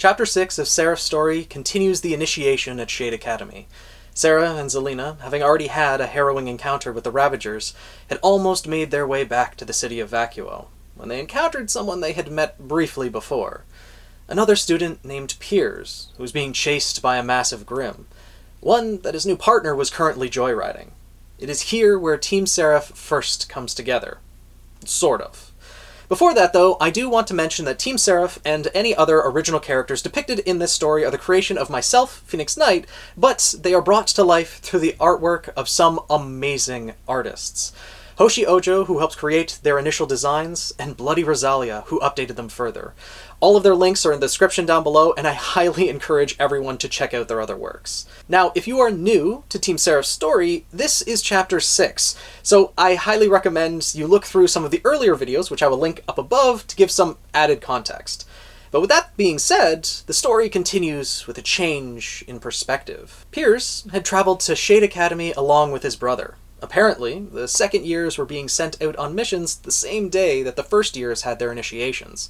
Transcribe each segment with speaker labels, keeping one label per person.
Speaker 1: Chapter 6 of Seraph's story continues the initiation at Shade Academy. Sarah and Zelena, having already had a harrowing encounter with the Ravagers, had almost made their way back to the city of Vacuo, when they encountered someone they had met briefly before. Another student named Piers, who was being chased by a massive Grim, one that his new partner was currently joyriding. It is here where Team Seraph first comes together. Sort of. Before that, though, I do want to mention that Team Seraph and any other original characters depicted in this story are the creation of myself, Phoenix Knight, but they are brought to life through the artwork of some amazing artists. HoshiOujo, who helped create their initial designs, and BloodyRosalia, who updated them further. All of their links are in the description down below, and I highly encourage everyone to check out their other works. Now, if you are new to Team Seraph's story, this is Chapter 6, so I highly recommend you look through some of the earlier videos, which I will link up above, to give some added context. But with that being said, the story continues with a change in perspective. Piers had traveled to Shade Academy along with his brother. Apparently, the second years were being sent out on missions the same day that the first years had their initiations.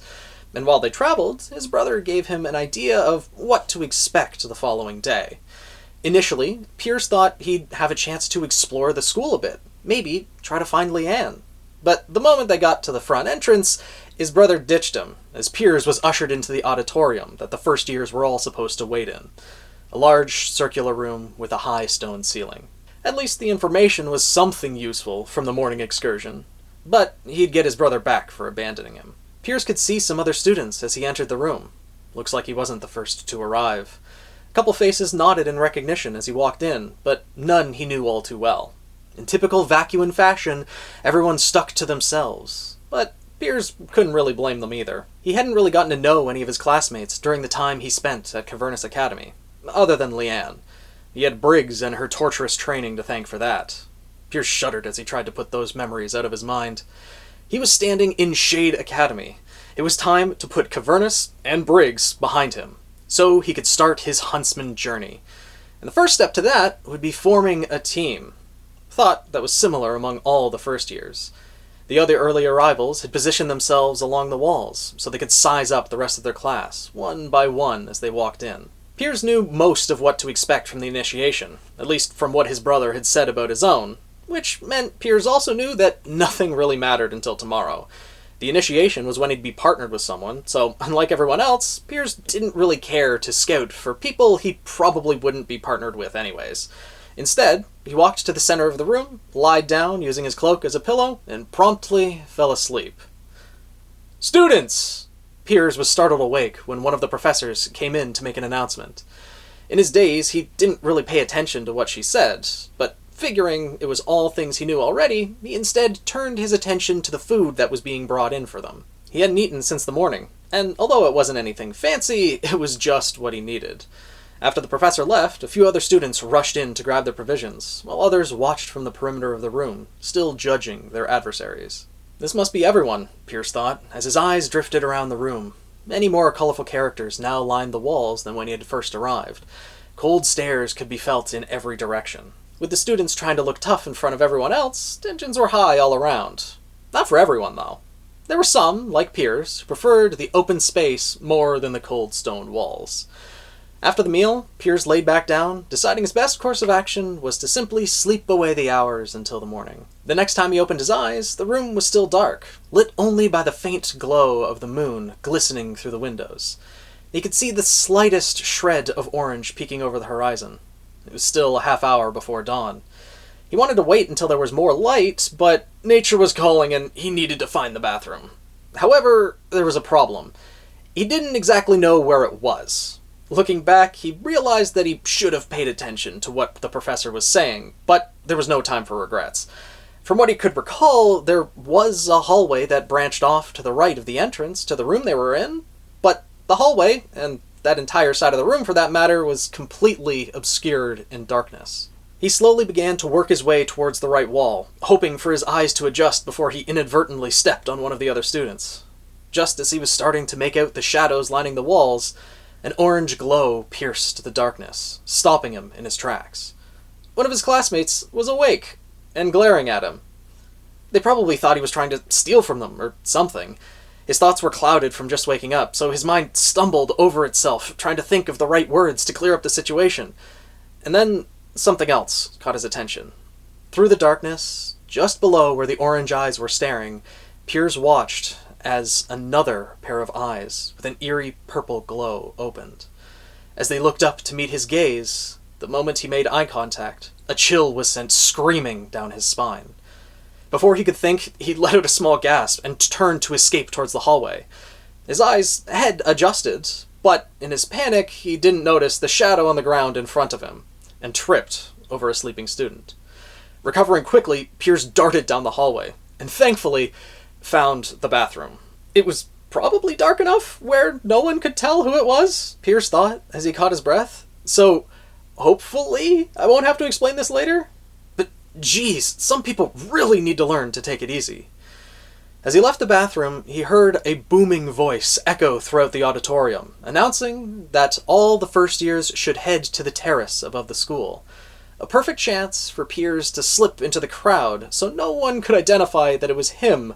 Speaker 1: And while they traveled, his brother gave him an idea of what to expect the following day. Initially, Piers thought he'd have a chance to explore the school a bit, maybe try to find Leanne. But the moment they got to the front entrance, his brother ditched him, as Piers was ushered into the auditorium that the first years were all supposed to wait in. A large, circular room with a high stone ceiling. At least the information was something useful from the morning excursion, but he'd get his brother back for abandoning him. Piers could see some other students as he entered the room. Looks like he wasn't the first to arrive. A couple faces nodded in recognition as he walked in, but none he knew all too well. In typical Vacuan fashion, everyone stuck to themselves, but Piers couldn't really blame them either. He hadn't really gotten to know any of his classmates during the time he spent at Cavernous Academy, other than Leanne. He had Briggs and her torturous training to thank for that. Piers shuddered as he tried to put those memories out of his mind. He was standing in Shade Academy. It was time to put Cavernous and Briggs behind him, so he could start his huntsman journey. And the first step to that would be forming a team. Thought that was similar among all the first years. The other early arrivals had positioned themselves along the walls, so they could size up the rest of their class, one by one as they walked in. Piers knew most of what to expect from the initiation, at least from what his brother had said about his own, which meant Piers also knew that nothing really mattered until tomorrow. The initiation was when he'd be partnered with someone, so unlike everyone else, Piers didn't really care to scout for people he probably wouldn't be partnered with anyways. Instead, he walked to the center of the room, lied down using his cloak as a pillow, and promptly fell asleep. "Students!" Piers was startled awake when one of the professors came in to make an announcement. In his daze, he didn't really pay attention to what she said, but figuring it was all things he knew already, he instead turned his attention to the food that was being brought in for them. He hadn't eaten since the morning, and although it wasn't anything fancy, it was just what he needed. After the professor left, a few other students rushed in to grab their provisions, while others watched from the perimeter of the room, still judging their adversaries. This must be everyone, Piers thought, as his eyes drifted around the room. Many more colorful characters now lined the walls than when he had first arrived. Cold stares could be felt in every direction. With the students trying to look tough in front of everyone else, tensions were high all around. Not for everyone, though. There were some, like Piers, who preferred the open space more than the cold stone walls. After the meal, Piers laid back down, deciding his best course of action was to simply sleep away the hours until the morning. The next time he opened his eyes, the room was still dark, lit only by the faint glow of the moon glistening through the windows. He could see the slightest shred of orange peeking over the horizon. It was still a half hour before dawn. He wanted to wait until there was more light, but nature was calling and he needed to find the bathroom. However, there was a problem. He didn't exactly know where it was. Looking back, he realized that he should have paid attention to what the professor was saying, but there was no time for regrets. From what he could recall, there was a hallway that branched off to the right of the entrance to the room they were in, but the hallway, and that entire side of the room for that matter, was completely obscured in darkness. He slowly began to work his way towards the right wall, hoping for his eyes to adjust before he inadvertently stepped on one of the other students. Just as he was starting to make out the shadows lining the walls, an orange glow pierced the darkness, stopping him in his tracks. One of his classmates was awake and glaring at him. They probably thought he was trying to steal from them or something. His thoughts were clouded from just waking up, so his mind stumbled over itself, trying to think of the right words to clear up the situation. And then something else caught his attention. Through the darkness, just below where the orange eyes were staring, Piers watched as another pair of eyes with an eerie purple glow opened. As they looked up to meet his gaze, the moment he made eye contact, a chill was sent screaming down his spine. Before he could think, he let out a small gasp and turned to escape towards the hallway. His eyes had adjusted, but in his panic, he didn't notice the shadow on the ground in front of him, and tripped over a sleeping student. Recovering quickly, Piers darted down the hallway, and thankfully found the bathroom. It was probably dark enough where no one could tell who it was, Piers thought as he caught his breath. So, hopefully, I won't have to explain this later. But geez, some people really need to learn to take it easy. As he left the bathroom, he heard a booming voice echo throughout the auditorium, announcing that all the first years should head to the terrace above the school. A perfect chance for Piers to slip into the crowd so no one could identify that it was him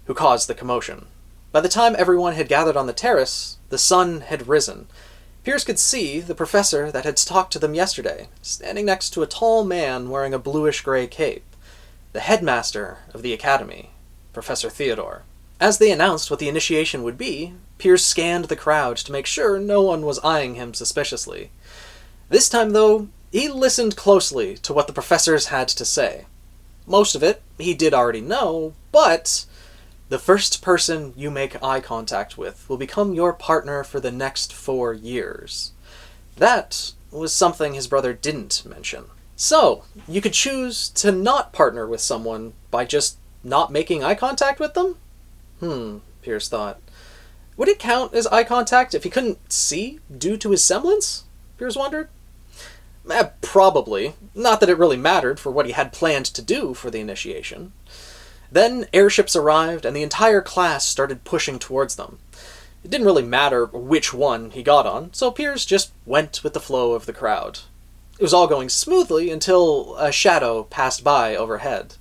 Speaker 1: who caused the commotion. By the time everyone had gathered on the terrace, the sun had risen. Piers could see the professor that had talked to them yesterday, standing next to a tall man wearing a bluish-gray cape. The headmaster of the academy, Professor Theodore. As they announced what the initiation would be, Piers scanned the crowd to make sure no one was eyeing him suspiciously. This time, though, he listened closely to what the professors had to say. Most of it he did already know, but the first person you make eye contact with will become your partner for the next 4 years. That was something his brother didn't mention. So, you could choose to not partner with someone by just not making eye contact with them? Piers thought. Would it count as eye contact if he couldn't see due to his semblance? Piers wondered. Probably. Not that it really mattered for what he had planned to do for the initiation. Then airships arrived, and the entire class started pushing towards them. It didn't really matter which one he got on, so Piers just went with the flow of the crowd. It was all going smoothly until a shadow passed by overhead.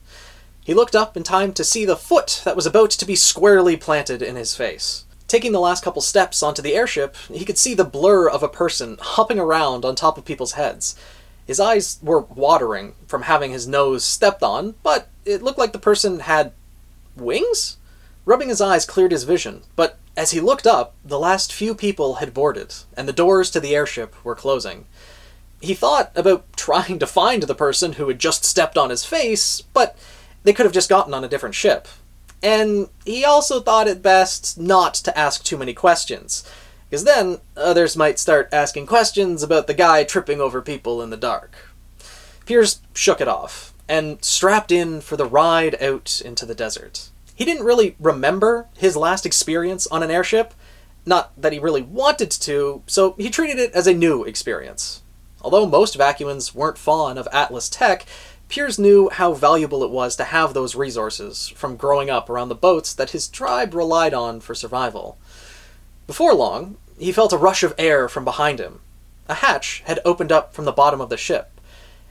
Speaker 1: He looked up in time to see the foot that was about to be squarely planted in his face. Taking the last couple steps onto the airship, he could see the blur of a person hopping around on top of people's heads. His eyes were watering from having his nose stepped on, but it looked like the person had wings? Rubbing his eyes cleared his vision, but as he looked up, the last few people had boarded, and the doors to the airship were closing. He thought about trying to find the person who had just stepped on his face, but they could have just gotten on a different ship. And he also thought it best not to ask too many questions, because then others might start asking questions about the guy tripping over people in the dark. Piers shook it off, and strapped in for the ride out into the desert. He didn't really remember his last experience on an airship, not that he really wanted to, so he treated it as a new experience. Although most vacuans weren't fond of Atlas tech, Piers knew how valuable it was to have those resources from growing up around the boats that his tribe relied on for survival. Before long, he felt a rush of air from behind him. A hatch had opened up from the bottom of the ship.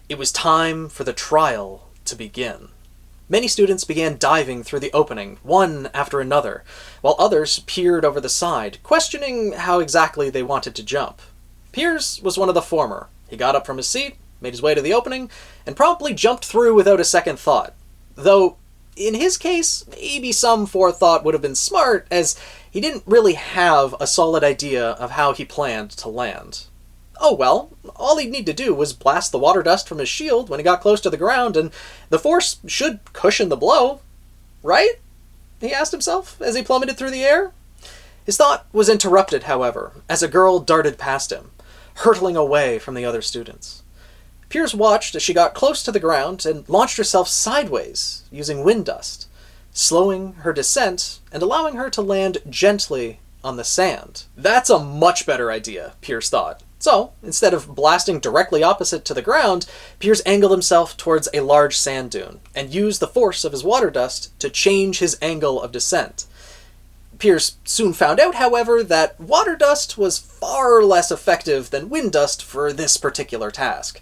Speaker 1: It was time for the trial to begin. Many students began diving through the opening, one after another, while others peered over the side, questioning how exactly they wanted to jump. Piers was one of the former. He got up from his seat, made his way to the opening, and promptly jumped through without a second thought. Though, in his case, maybe some forethought would have been smart, as he didn't really have a solid idea of how he planned to land. Oh well, all he'd need to do was blast the water dust from his shield when he got close to the ground, and the force should cushion the blow. Right? He asked himself as he plummeted through the air. His thought was interrupted, however, as a girl darted past him, hurtling away from the other students. Piers watched as she got close to the ground and launched herself sideways using wind dust, slowing her descent and allowing her to land gently on the sand. That's a much better idea, Piers thought. So, instead of blasting directly opposite to the ground, Piers angled himself towards a large sand dune and used the force of his water dust to change his angle of descent. Piers soon found out, however, that water dust was far less effective than wind dust for this particular task.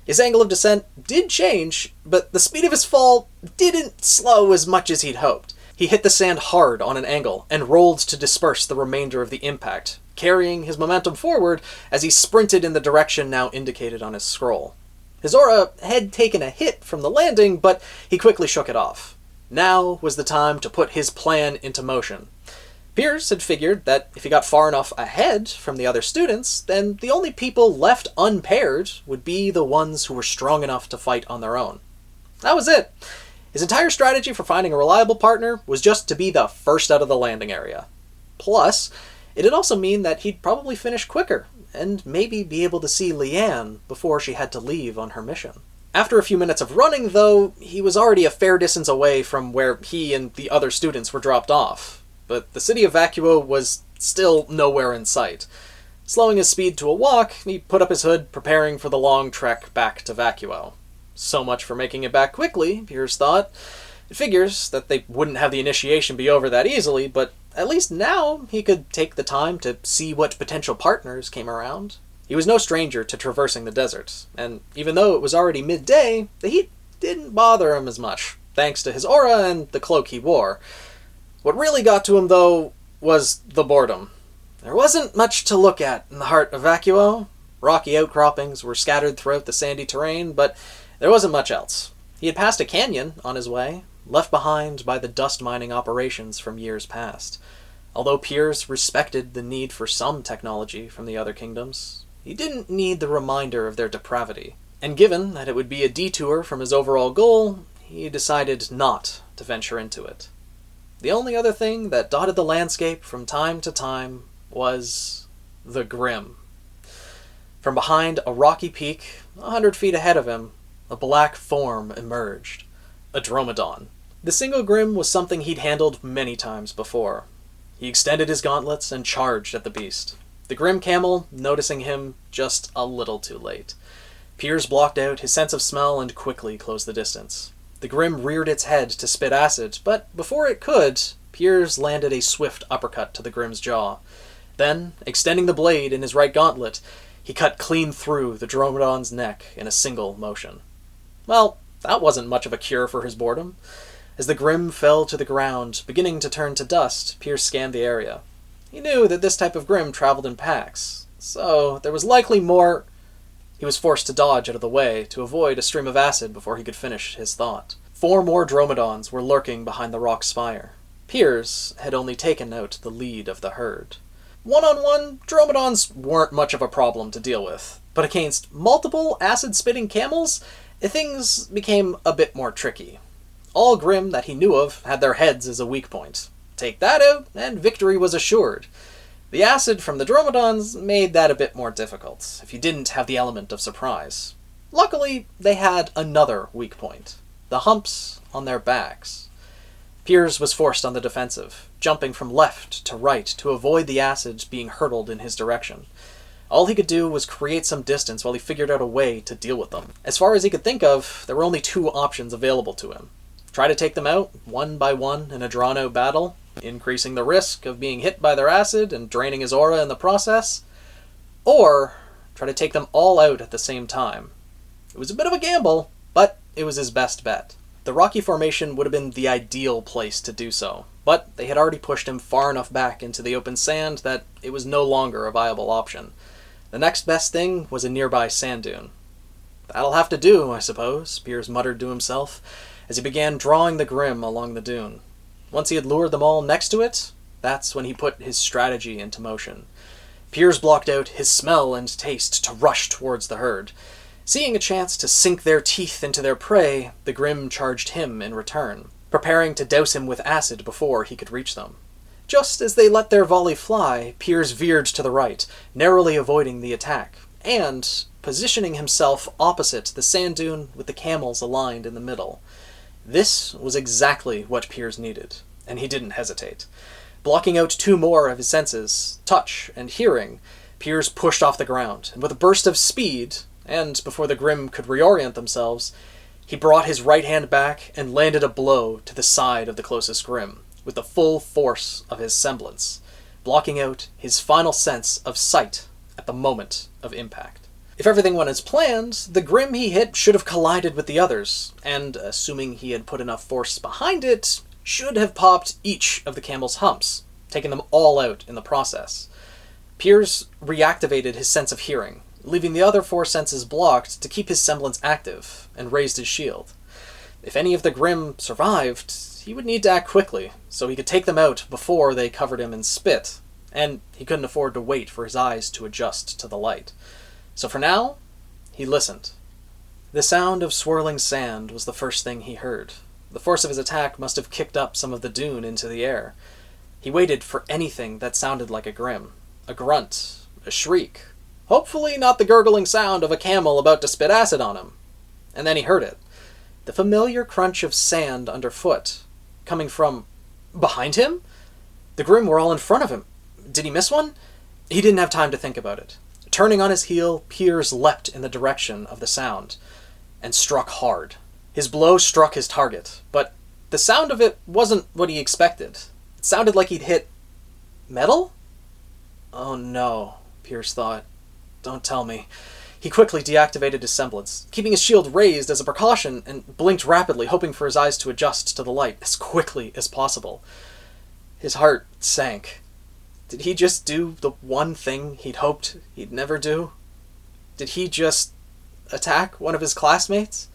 Speaker 1: His angle of descent did change, but the speed of his fall didn't slow as much as he'd hoped. He hit the sand hard on an angle and rolled to disperse the remainder of the impact, carrying his momentum forward as he sprinted in the direction now indicated on his scroll. His aura had taken a hit from the landing, but he quickly shook it off. Now was the time to put his plan into motion. Piers had figured that if he got far enough ahead from the other students, then the only people left unpaired would be the ones who were strong enough to fight on their own. That was it. His entire strategy for finding a reliable partner was just to be the first out of the landing area. Plus, it'd also mean that he'd probably finish quicker, and maybe be able to see Leanne before she had to leave on her mission. After a few minutes of running, though, he was already a fair distance away from where he and the other students were dropped off, but the city of Vacuo was still nowhere in sight. Slowing his speed to a walk, he put up his hood, preparing for the long trek back to Vacuo. So much for making it back quickly, Piers thought. It figures that they wouldn't have the initiation be over that easily, but at least now he could take the time to see what potential partners came around. He was no stranger to traversing the desert, and even though it was already midday, the heat didn't bother him as much, thanks to his aura and the cloak he wore. What really got to him, though, was the boredom. There wasn't much to look at in the heart of Vacuo. Rocky outcroppings were scattered throughout the sandy terrain, but there wasn't much else. He had passed a canyon on his way, left behind by the dust mining operations from years past. Although Piers respected the need for some technology from the other kingdoms, he didn't need the reminder of their depravity. And given that it would be a detour from his overall goal, he decided not to venture into it. The only other thing that dotted the landscape from time to time was the Grim. From behind a rocky peak, 100 feet ahead of him, a black form emerged. A dromedon. The single Grim was something he'd handled many times before. He extended his gauntlets and charged at the beast. The Grim camel, noticing him just a little too late. Piers blocked out his sense of smell and quickly closed the distance. The Grim reared its head to spit acid, but before it could, Piers landed a swift uppercut to the Grim's jaw. Then, extending the blade in his right gauntlet, he cut clean through the dromedon's neck in a single motion. Well, that wasn't much of a cure for his boredom. As the Grim fell to the ground, beginning to turn to dust, Piers scanned the area. He knew that this type of Grim traveled in packs, so there was likely more. He was forced to dodge out of the way to avoid a stream of acid before he could finish his thought. 4 more dromedons were lurking behind the rock spire. Piers had only taken out the lead of the herd. One-on-one, dromedons weren't much of a problem to deal with, but against multiple acid-spitting camels, things became a bit more tricky. All Grim that he knew of had their heads as a weak point. Take that out, and victory was assured. The acid from the dromedons made that a bit more difficult, if you didn't have the element of surprise. Luckily, they had another weak point. The humps on their backs. Piers was forced on the defensive, jumping from left to right to avoid the acid being hurtled in his direction. All he could do was create some distance while he figured out a way to deal with them. As far as he could think of, there were only 2 options available to him. Try to take them out, one by one, in a drawn-out battle, increasing the risk of being hit by their acid and draining his aura in the process, or try to take them all out at the same time. It was a bit of a gamble, but it was his best bet. The rocky formation would have been the ideal place to do so, but they had already pushed him far enough back into the open sand that it was no longer a viable option. The next best thing was a nearby sand dune. "That'll have to do, I suppose," Piers muttered to himself, as he began drawing the Grim along the dune. Once he had lured them all next to it, that's when he put his strategy into motion. Piers blocked out his smell and taste to rush towards the herd. Seeing a chance to sink their teeth into their prey, the Grim charged him in return, preparing to douse him with acid before he could reach them. Just as they let their volley fly, Piers veered to the right, narrowly avoiding the attack, and positioning himself opposite the sand dune with the camels aligned in the middle. This was exactly what Piers needed, and he didn't hesitate. Blocking out 2 more of his senses, touch and hearing, Piers pushed off the ground, and with a burst of speed, and before the Grim could reorient themselves, he brought his right hand back and landed a blow to the side of the closest Grim, with the full force of his semblance, blocking out his final sense of sight at the moment of impact. If everything went as planned, the Grim he hit should have collided with the others, and assuming he had put enough force behind it, should have popped each of the camel's humps, taking them all out in the process. Piers reactivated his sense of hearing, leaving the other 4 senses blocked to keep his semblance active, and raised his shield. If any of the Grimm survived, he would need to act quickly, so he could take them out before they covered him in spit, and he couldn't afford to wait for his eyes to adjust to the light. So for now, he listened. The sound of swirling sand was the first thing he heard. The force of his attack must have kicked up some of the dune into the air. He waited for anything that sounded like a Grimm. A grunt, a shriek. Hopefully not the gurgling sound of a camel about to spit acid on him. And then he heard it. The familiar crunch of sand underfoot, coming from behind him? The Grimm were all in front of him. Did he miss one? He didn't have time to think about it. Turning on his heel, Piers leapt in the direction of the sound, and struck hard. His blow struck his target, but the sound of it wasn't what he expected. It sounded like he'd hit metal? Oh no, Piers thought. Don't tell me. He quickly deactivated his semblance, keeping his shield raised as a precaution, and blinked rapidly, hoping for his eyes to adjust to the light as quickly as possible. His heart sank. Did he just do the one thing he'd hoped he'd never do? Did he just attack one of his classmates?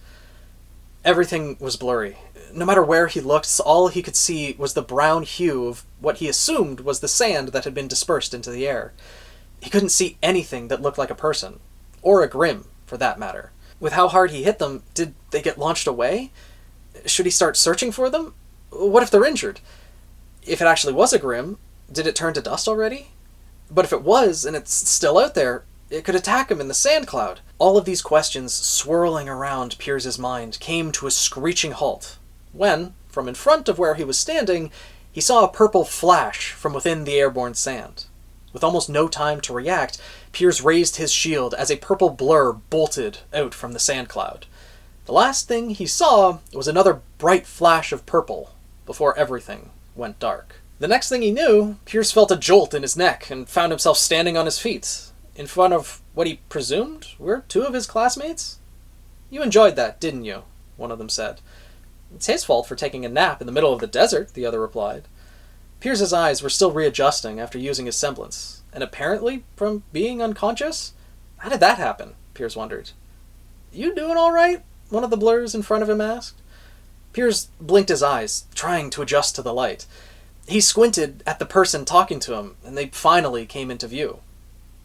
Speaker 1: Everything was blurry. No matter where he looked, all he could see was the brown hue of what he assumed was the sand that had been dispersed into the air. He couldn't see anything that looked like a person. Or a Grimm, for that matter. With how hard he hit them, did they get launched away? Should he start searching for them? What if they're injured? If it actually was a Grimm, did it turn to dust already? But if it was, and it's still out there, it could attack him in the sand cloud. All of these questions swirling around Piers's mind came to a screeching halt, when, from in front of where he was standing, he saw a purple flash from within the airborne sand. With almost no time to react, Piers raised his shield as a purple blur bolted out from the sand cloud. The last thing he saw was another bright flash of purple, before everything went dark. The next thing he knew, Piers felt a jolt in his neck and found himself standing on his feet, in front of what he presumed were 2 of his classmates. "You enjoyed that, didn't you?" one of them said. "It's his fault for taking a nap in the middle of the desert," the other replied. Piers's eyes were still readjusting after using his semblance, and apparently from being unconscious? How did that happen? Piers wondered. "You doing all right?" one of the blurs in front of him asked. Piers blinked his eyes, trying to adjust to the light. He squinted at the person talking to him, and they finally came into view.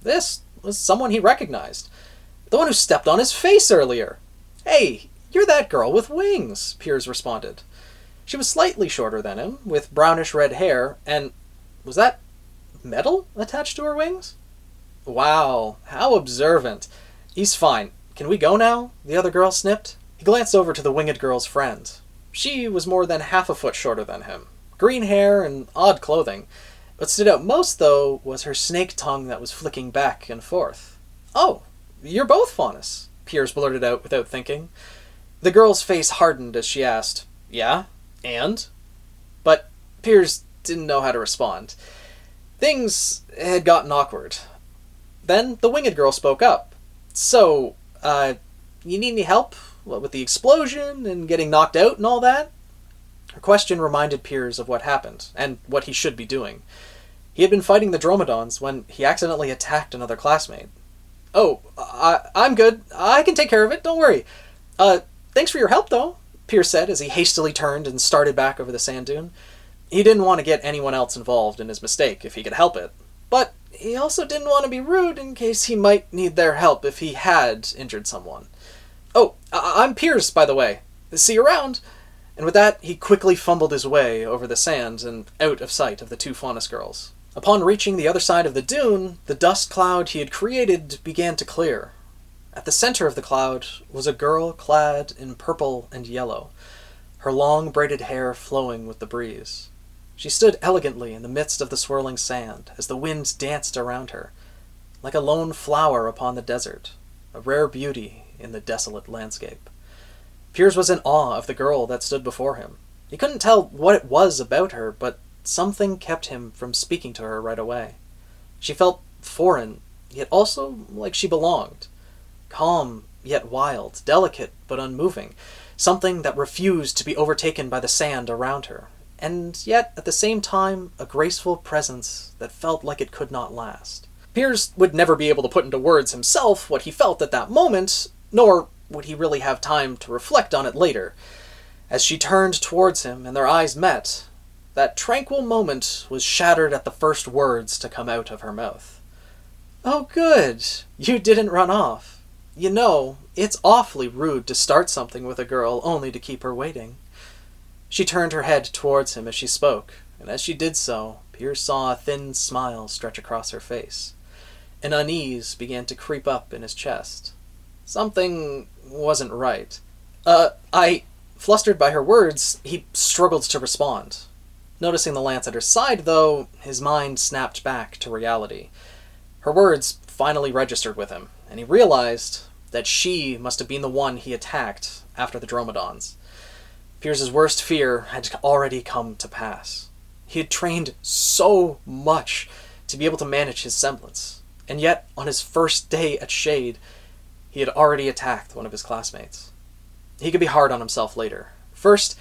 Speaker 1: This was someone he recognized. The one who stepped on his face earlier. "Hey, you're that girl with wings," Piers responded. She was slightly shorter than him, with brownish-red hair, and was that metal attached to her wings? "Wow, how observant. He's fine. Can we go now?" the other girl snipped. He glanced over to the winged girl's friend. She was more than half a foot shorter than him. Green hair and odd clothing. What stood out most, though, was her snake tongue that was flicking back and forth. "Oh, you're both Faunus," Piers blurted out without thinking. The girl's face hardened as she asked, "Yeah? And?" But Piers didn't know how to respond. Things had gotten awkward. Then the winged girl spoke up. "So, you need any help? What, with the explosion and getting knocked out and all that?" Her question reminded Piers of what happened, and what he should be doing. He had been fighting the Dromedons when he accidentally attacked another classmate. "Oh, I'm good. I can take care of it, don't worry. Thanks for your help, though," Piers said as he hastily turned and started back over the sand dune. He didn't want to get anyone else involved in his mistake if he could help it, but he also didn't want to be rude in case he might need their help if he had injured someone. "Oh, I'm Piers, by the way. See you around." And with that, he quickly fumbled his way over the sand and out of sight of the 2 Faunus girls. Upon reaching the other side of the dune, the dust cloud he had created began to clear. At the center of the cloud was a girl clad in purple and yellow, her long braided hair flowing with the breeze. She stood elegantly in the midst of the swirling sand as the wind danced around her, like a lone flower upon the desert, a rare beauty in the desolate landscape. Piers was in awe of the girl that stood before him. He couldn't tell what it was about her, but something kept him from speaking to her right away. She felt foreign, yet also like she belonged. Calm, yet wild, delicate, but unmoving. Something that refused to be overtaken by the sand around her. and yet, at the same time, a graceful presence that felt like it could not last. Piers would never be able to put into words himself what he felt at that moment, nor would he really have time to reflect on it later. As she turned towards him and their eyes met, that tranquil moment was shattered at the first words to come out of her mouth. "Oh, good. You didn't run off. You know, it's awfully rude to start something with a girl only to keep her waiting." She turned her head towards him as she spoke, and as she did so, Piers saw a thin smile stretch across her face. An unease began to creep up in his chest. Something wasn't right. Flustered by her words, he struggled to respond. Noticing the lance at her side, though, his mind snapped back to reality. Her words finally registered with him, and he realized that she must have been the one he attacked after the Dromedons. Piers's worst fear had already come to pass. He had trained so much to be able to manage his semblance, and yet, on his first day at Shade, he had already attacked one of his classmates. He could be hard on himself later. First,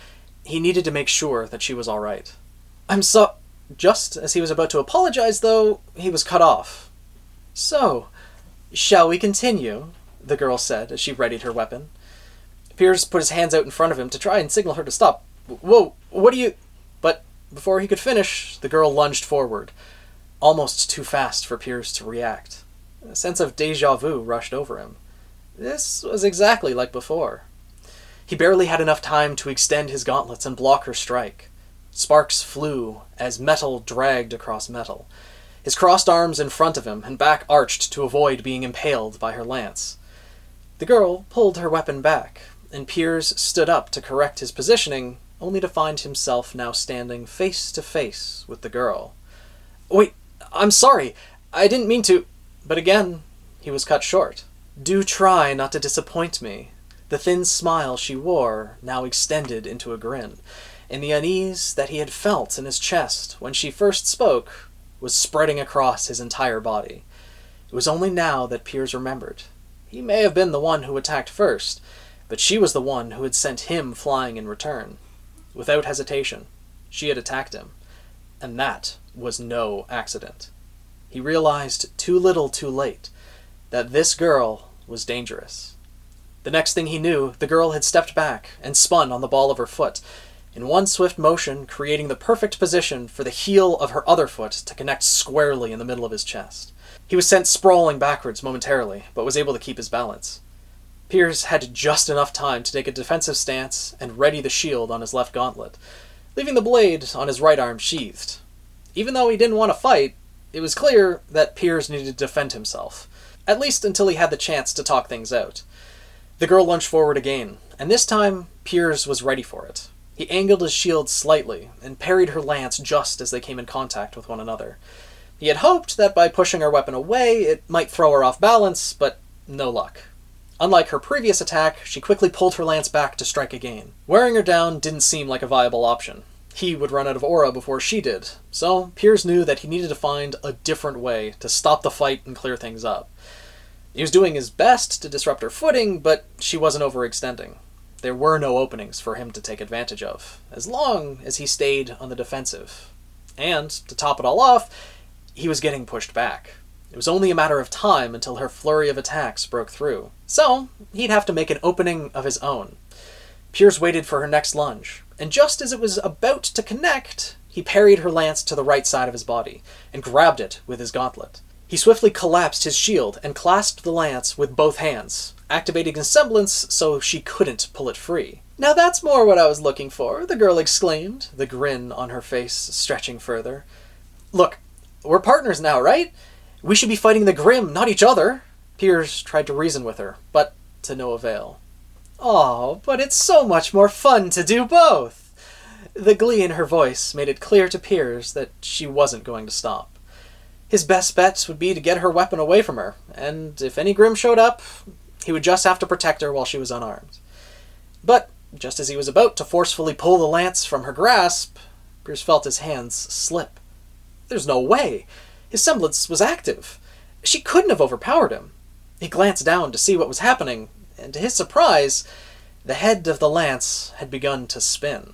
Speaker 1: he needed to make sure that she was all right. Just as he was about to apologize, though, he was cut off. "So, shall we continue?" the girl said as she readied her weapon. Piers put his hands out in front of him to try and signal her to stop. "Whoa, what do you—" But before he could finish, the girl lunged forward, almost too fast for Piers to react. A sense of déjà vu rushed over him. This was exactly like before. He barely had enough time to extend his gauntlets and block her strike. Sparks flew as metal dragged across metal. His crossed arms in front of him and back arched to avoid being impaled by her lance. The girl pulled her weapon back, and Piers stood up to correct his positioning, only to find himself now standing face to face with the girl. "Wait, I'm sorry. I didn't mean to—" But again, he was cut short. "Do try not to disappoint me." The thin smile she wore now extended into a grin, and the unease that he had felt in his chest when she first spoke was spreading across his entire body. It was only now that Piers remembered. He may have been the one who attacked first, but she was the one who had sent him flying in return. Without hesitation, she had attacked him, and that was no accident. He realized too little too late that this girl was dangerous. The next thing he knew, the girl had stepped back and spun on the ball of her foot, in one swift motion creating the perfect position for the heel of her other foot to connect squarely in the middle of his chest. He was sent sprawling backwards momentarily, but was able to keep his balance. Piers had just enough time to take a defensive stance and ready the shield on his left gauntlet, leaving the blade on his right arm sheathed. Even though he didn't want to fight, it was clear that Piers needed to defend himself, at least until he had the chance to talk things out. The girl lunged forward again, and this time Piers was ready for it. He angled his shield slightly and parried her lance just as they came in contact with one another. He had hoped that by pushing her weapon away, it might throw her off balance, but no luck. Unlike her previous attack, she quickly pulled her lance back to strike again. Wearing her down didn't seem like a viable option. He would run out of aura before she did, so Piers knew that he needed to find a different way to stop the fight and clear things up. He was doing his best to disrupt her footing, but she wasn't overextending. There were no openings for him to take advantage of, as long as he stayed on the defensive. And, to top it all off, he was getting pushed back. It was only a matter of time until her flurry of attacks broke through, so he'd have to make an opening of his own. Piers waited for her next lunge, and just as it was about to connect, he parried her lance to the right side of his body, and grabbed it with his gauntlet. He swiftly collapsed his shield and clasped the lance with both hands, activating his semblance so she couldn't pull it free. "Now that's more what I was looking for," the girl exclaimed, the grin on her face stretching further. "Look, we're partners now, right? We should be fighting the Grim, not each other." Piers tried to reason with her, but to no avail. "Oh, but it's so much more fun to do both!" The glee in her voice made it clear to Piers that she wasn't going to stop. His best bet would be to get her weapon away from her, and if any Grim showed up, he would just have to protect her while she was unarmed. But just as he was about to forcefully pull the lance from her grasp, Piers felt his hands slip. There's no way! His semblance was active. She couldn't have overpowered him. He glanced down to see what was happening, and to his surprise, the head of the lance had begun to spin.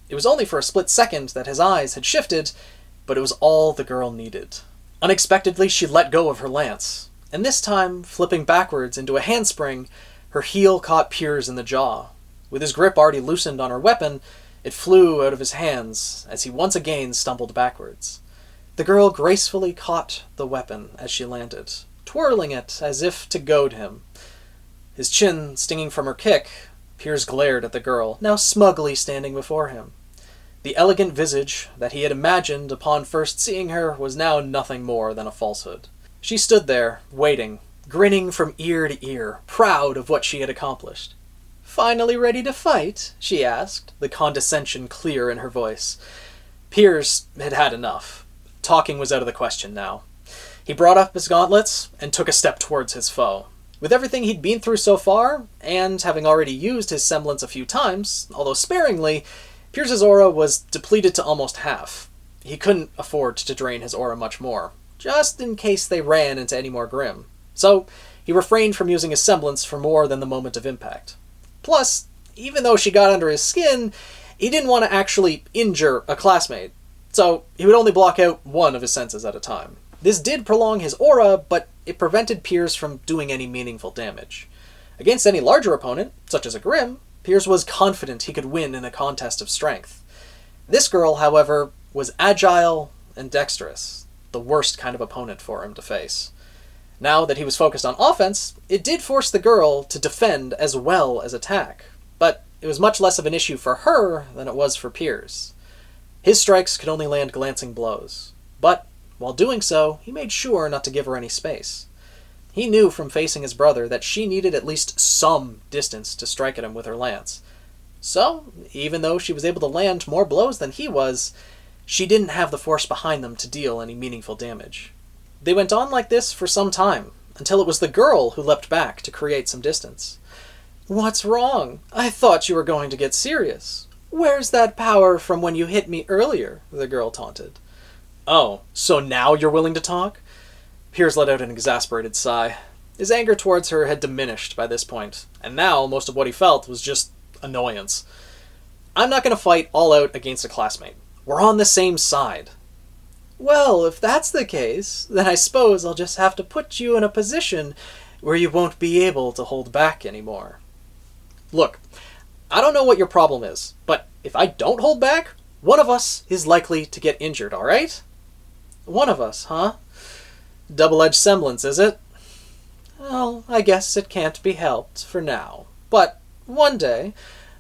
Speaker 1: It It was only for a split second that his eyes had shifted, but it was all the girl needed. Unexpectedly, she let go of her lance, and this time, flipping backwards into a handspring, her heel caught Piers in the jaw. With his grip already loosened on her weapon, it flew out of his hands as he once again stumbled backwards. The girl gracefully caught the weapon as she landed, twirling it as if to goad him. His chin stinging from her kick, Piers glared at the girl, now smugly standing before him. The elegant visage that he had imagined upon first seeing her was now nothing more than a falsehood. She stood there, waiting, grinning from ear to ear, proud of what she had accomplished. "Finally ready to fight?" she asked, the condescension clear in her voice. Piers had had enough. Talking was out of the question now. He brought up his gauntlets and took a step towards his foe. With everything he'd been through so far, and having already used his semblance a few times, although sparingly, Piers's aura was depleted to almost half. He couldn't afford to drain his aura much more, just in case they ran into any more Grimm. So he refrained from using his semblance for more than the moment of impact. Plus, even though she got under his skin, he didn't want to actually injure a classmate, so he would only block out one of his senses at a time. This did prolong his aura, but it prevented Piers from doing any meaningful damage. Against any larger opponent, such as a Grimm, Piers was confident he could win in a contest of strength. This girl, however, was agile and dexterous, the worst kind of opponent for him to face. Now that he was focused on offense, it did force the girl to defend as well as attack, but it was much less of an issue for her than it was for Piers. His strikes could only land glancing blows, but while doing so, he made sure not to give her any space. He knew from facing his brother that she needed at least some distance to strike at him with her lance. So, even though she was able to land more blows than he was, she didn't have the force behind them to deal any meaningful damage. They went on like this for some time, until it was the girl who leapt back to create some distance. "What's wrong? I thought you were going to get serious. Where's that power from when you hit me earlier?" the girl taunted. "Oh, so now you're willing to talk?" Piers let out an exasperated sigh. His anger towards her had diminished by this point, and now most of what he felt was just annoyance. "I'm not going to fight all out against a classmate. We're on the same side." "Well, if that's the case, then I suppose I'll just have to put you in a position where you won't be able to hold back anymore." "Look, I don't know what your problem is, but if I don't hold back, one of us is likely to get injured, all right?" "One of us, huh? Double-edged semblance, is it?" "Well, I guess it can't be helped for now. But one day,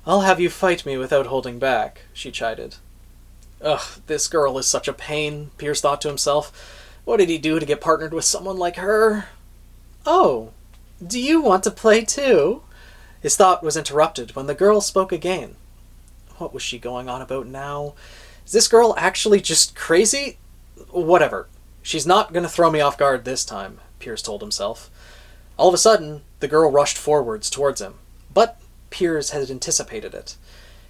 Speaker 1: I'll have you fight me without holding back," she chided. Ugh, this girl is such a pain, Piers thought to himself. What did he do to get partnered with someone like her? "Oh, do you want to play too?" His thought was interrupted when the girl spoke again. What was she going on about now? Is this girl actually just crazy? Whatever. She's not going to throw me off guard this time, Piers told himself. All of a sudden, the girl rushed forwards towards him, but Piers had anticipated it.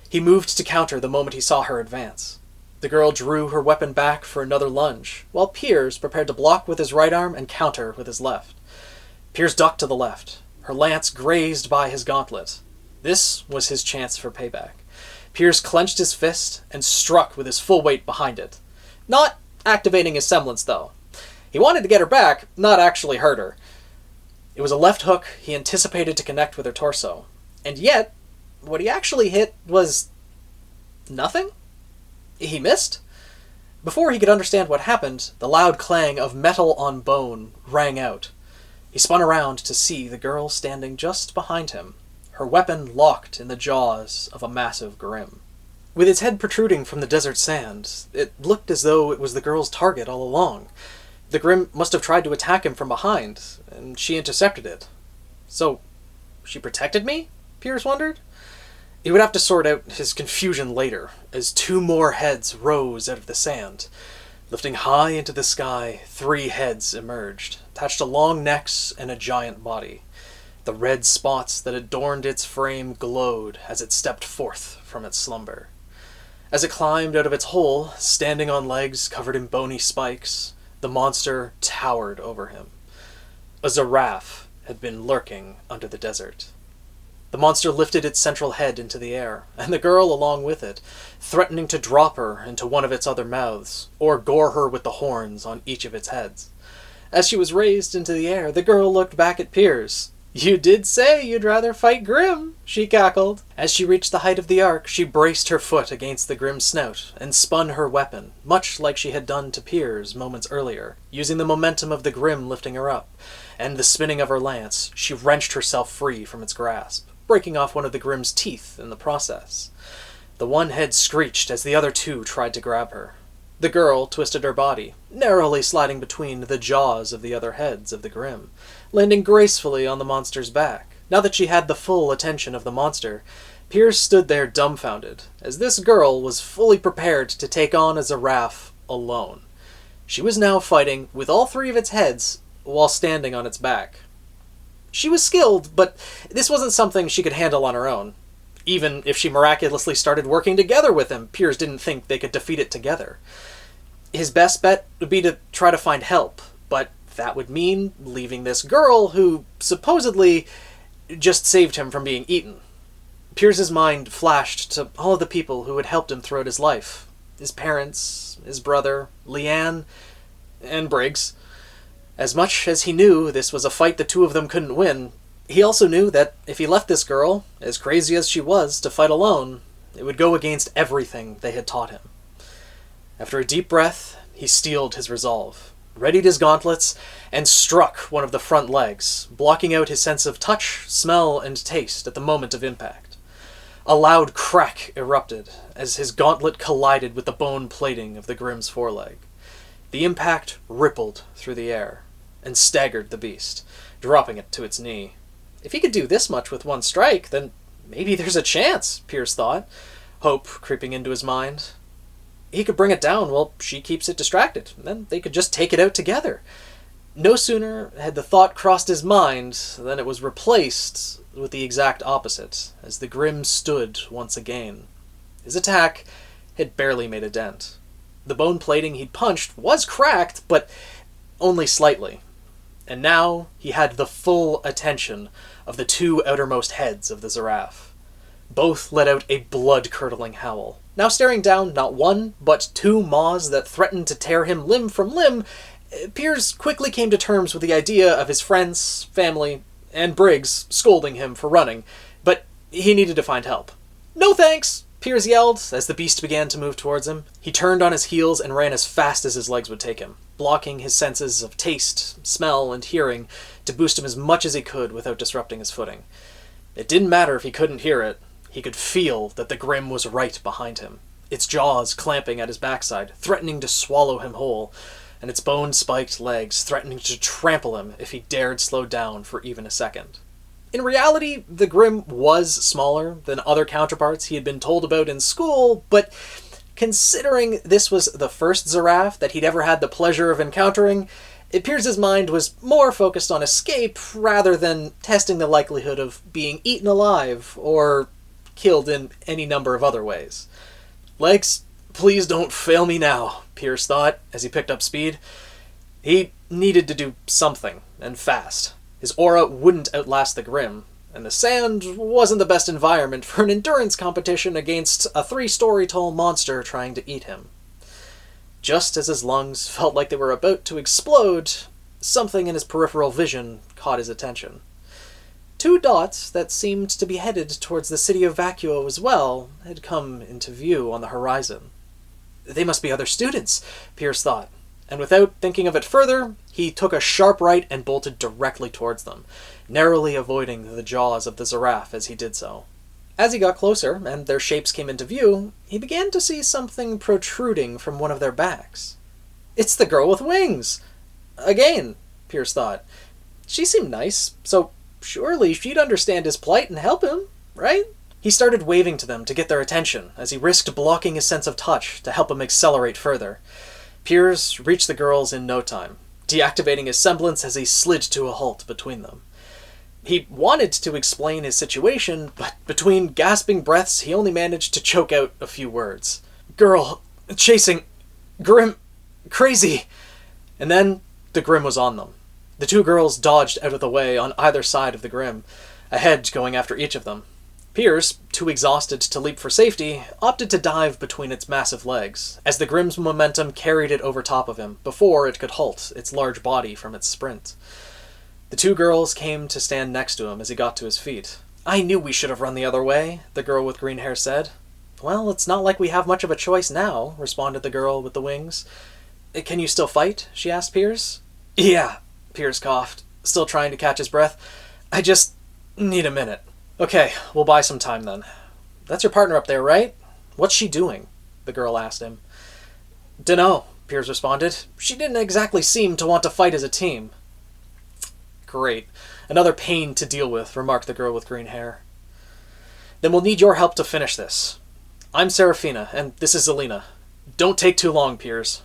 Speaker 1: He moved to counter the moment he saw her advance. The girl drew her weapon back for another lunge, while Piers prepared to block with his right arm and counter with his left. Piers ducked to the left. Her lance grazed by his gauntlet. This was his chance for payback. Piers clenched his fist and struck with his full weight behind it. Not activating his semblance, though. He wanted to get her back, not actually hurt her. It was a left hook he anticipated to connect with her torso. And yet, what he actually hit was nothing? He missed? Before he could understand what happened, the loud clang of metal on bone rang out. He spun around to see the girl standing just behind him, her weapon locked in the jaws of a massive Grimm. With its head protruding from the desert sand, it looked as though it was the girl's target all along. The Grimm must have tried to attack him from behind, and she intercepted it. So, she protected me? Piers wondered. He would have to sort out his confusion later, as two more heads rose out of the sand. Lifting high into the sky, 3 heads emerged, attached to long necks and a giant body. The red spots that adorned its frame glowed as it stepped forth from its slumber. As it climbed out of its hole, standing on legs covered in bony spikes, the monster towered over him. A giraffe had been lurking under the desert. The monster lifted its central head into the air, and the girl along with it, threatening to drop her into one of its other mouths, or gore her with the horns on each of its heads. As she was raised into the air, the girl looked back at Piers. "You did say you'd rather fight Grim," she cackled. As she reached the height of the arc, she braced her foot against the Grim's snout and spun her weapon, much like she had done to Piers moments earlier. Using the momentum of the Grim lifting her up, and the spinning of her lance, she wrenched herself free from its grasp, breaking off one of the Grim's teeth in the process. The one head screeched as the other two tried to grab her. The girl twisted her body, narrowly sliding between the jaws of the other heads of the Grim, landing gracefully on the monster's back. Now that she had the full attention of the monster, Piers stood there dumbfounded, as this girl was fully prepared to take on a Zeraf alone. She was now fighting with all three of its heads while standing on its back. She was skilled, but this wasn't something she could handle on her own. Even if she miraculously started working together with him, Piers didn't think they could defeat it together. His best bet would be to try to find help, but that would mean leaving this girl who supposedly just saved him from being eaten. Piers's mind flashed to all of the people who had helped him throughout his life. His parents, his brother, Leanne, and Briggs. As much as he knew this was a fight the two of them couldn't win, he also knew that if he left this girl, as crazy as she was, to fight alone, it would go against everything they had taught him. After a deep breath, he steeled his resolve, readied his gauntlets, and struck one of the front legs, blocking out his sense of touch, smell, and taste at the moment of impact. A loud crack erupted as his gauntlet collided with the bone plating of the Grim's foreleg. The impact rippled through the air and staggered the beast, dropping it to its knee. If he could do this much with one strike, then maybe there's a chance, Piers thought, hope creeping into his mind. He could bring it down while she keeps it distracted, and then they could just take it out together. No sooner had the thought crossed his mind than it was replaced with the exact opposite, as the Grim stood once again. His attack had barely made a dent. The bone plating he'd punched was cracked, but only slightly. And now he had the full attention of the two outermost heads of the Zeraf. Both let out a blood-curdling howl. Now staring down not one, but two maws that threatened to tear him limb from limb, Piers quickly came to terms with the idea of his friends, family, and Briggs scolding him for running, but he needed to find help. "No thanks!" Piers yelled as the beast began to move towards him. He turned on his heels and ran as fast as his legs would take him, blocking his senses of taste, smell, and hearing to boost him as much as he could without disrupting his footing. It didn't matter if he couldn't hear it. He could feel that the Grim was right behind him, its jaws clamping at his backside, threatening to swallow him whole, and its bone-spiked legs threatening to trample him if he dared slow down for even a second. In reality, the Grim was smaller than other counterparts he had been told about in school, but considering this was the first Zeraf that he'd ever had the pleasure of encountering, it appears his mind was more focused on escape rather than testing the likelihood of being eaten alive or killed in any number of other ways. "Legs, please don't fail me now," Piers thought as he picked up speed. He needed to do something, and fast. His aura wouldn't outlast the Grim, and the sand wasn't the best environment for an endurance competition against a 3-story tall monster trying to eat him. Just as his lungs felt like they were about to explode, something in his peripheral vision caught his attention. 2 dots that seemed to be headed towards the city of Vacuo as well had come into view on the horizon. They must be other students, Piers thought, and without thinking of it further, he took a sharp right and bolted directly towards them, narrowly avoiding the jaws of the Zeraf as he did so. As he got closer, and their shapes came into view, he began to see something protruding from one of their backs. "It's the girl with wings!" Again, Piers thought. She seemed nice, so surely she'd understand his plight and help him, right? He started waving to them to get their attention, as he risked blocking his sense of touch to help him accelerate further. Piers reached the girls in no time, deactivating his semblance as he slid to a halt between them. He wanted to explain his situation, but between gasping breaths he only managed to choke out a few words. "Girl, chasing, Grim, crazy!" And then the Grim was on them. The 2 girls dodged out of the way on either side of the Grim, a head going after each of them, Piers, too exhausted to leap for safety, opted to dive between its massive legs, as the Grimm's momentum carried it over top of him, before it could halt its large body from its sprint. The two girls came to stand next to him as he got to his feet. "I knew we should have run the other way," the girl with green hair said. "Well, it's not like we have much of a choice now," responded the girl with the wings. "Can you still fight?" she asked Piers. "Yeah," Piers coughed, still trying to catch his breath. "I just need a minute." "Okay, we'll buy some time then. That's your partner up there, right? What's she doing?" the girl asked him. "Dunno," Piers responded. "She didn't exactly seem to want to fight as a team." "Great. Another pain to deal with," remarked the girl with green hair. "Then we'll need your help to finish this. I'm Seraphina, and this is Zelena. Don't take too long, Piers.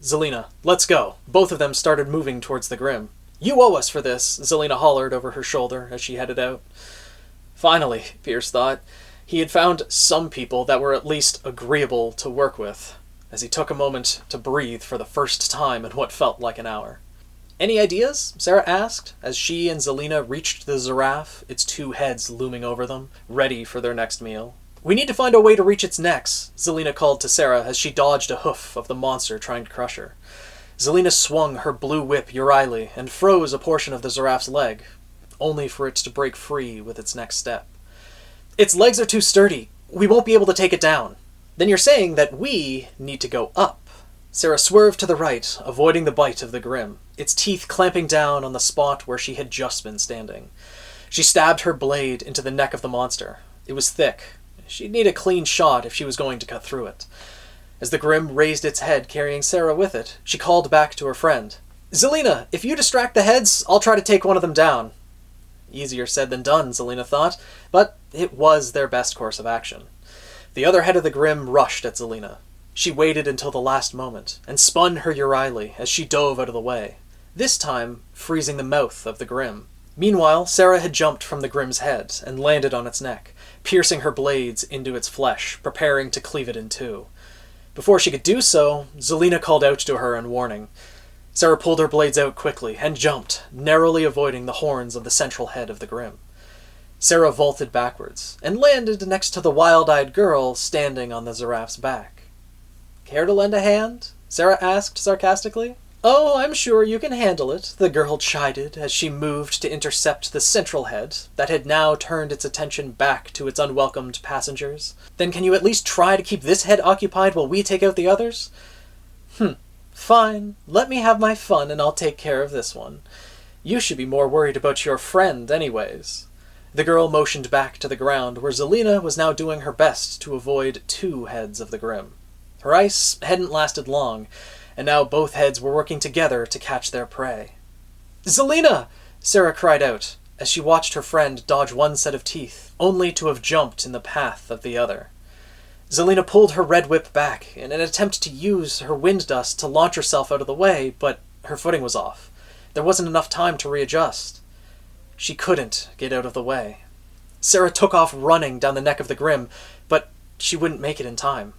Speaker 1: Zelena, let's go." Both of them started moving towards the Grimm. "You owe us for this," Zelena hollered over her shoulder as she headed out. Finally, Piers thought, he had found some people that were at least agreeable to work with, as he took a moment to breathe for the first time in what felt like an hour. "Any ideas?" Sarah asked, as she and Zelena reached the giraffe, its two heads looming over them, ready for their next meal. "We need to find a way to reach its necks," Zelena called to Sarah as she dodged a hoof of the monster trying to crush her. Zelena swung her blue whip Euryly and froze a portion of the giraffe's leg, only for it to break free with its next step. "Its legs are too sturdy. We won't be able to take it down." "Then you're saying that we need to go up." Sarah swerved to the right, avoiding the bite of the Grimm, its teeth clamping down on the spot where she had just been standing. She stabbed her blade into the neck of the monster. It was thick. She'd need a clean shot if she was going to cut through it. As the Grimm raised its head, carrying Sarah with it, she called back to her friend. "Zelena, if you distract the heads, I'll try to take one of them down." Easier said than done, Zelena thought, but it was their best course of action. The other head of the Grimm rushed at Zelena. She waited until the last moment, and spun her Euryly as she dove out of the way, this time freezing the mouth of the Grimm. Meanwhile, Sarah had jumped from the Grimm's head and landed on its neck, piercing her blades into its flesh, preparing to cleave it in two. Before she could do so, Zelena called out to her in warning. Sarah pulled her blades out quickly and jumped, narrowly avoiding the horns of the central head of the Grimm. Sarah vaulted backwards and landed next to the wild-eyed girl standing on the giraffe's back. "Care to lend a hand?" Sarah asked sarcastically. "Oh, I'm sure you can handle it," the girl chided as she moved to intercept the central head that had now turned its attention back to its unwelcomed passengers. "Then can you at least try to keep this head occupied while we take out the others?" "Fine. Let me have my fun and I'll take care of this one. You should be more worried about your friend anyways." The girl motioned back to the ground where Zelena was now doing her best to avoid two heads of the Grimm. Her ice hadn't lasted long, and now both heads were working together to catch their prey. "Zelena!" Sarah cried out, as she watched her friend dodge one set of teeth, only to have jumped in the path of the other. Zelena pulled her red whip back in an attempt to use her wind dust to launch herself out of the way, but her footing was off. There wasn't enough time to readjust. She couldn't get out of the way. Sarah took off running down the neck of the Grimm, but she wouldn't make it in time.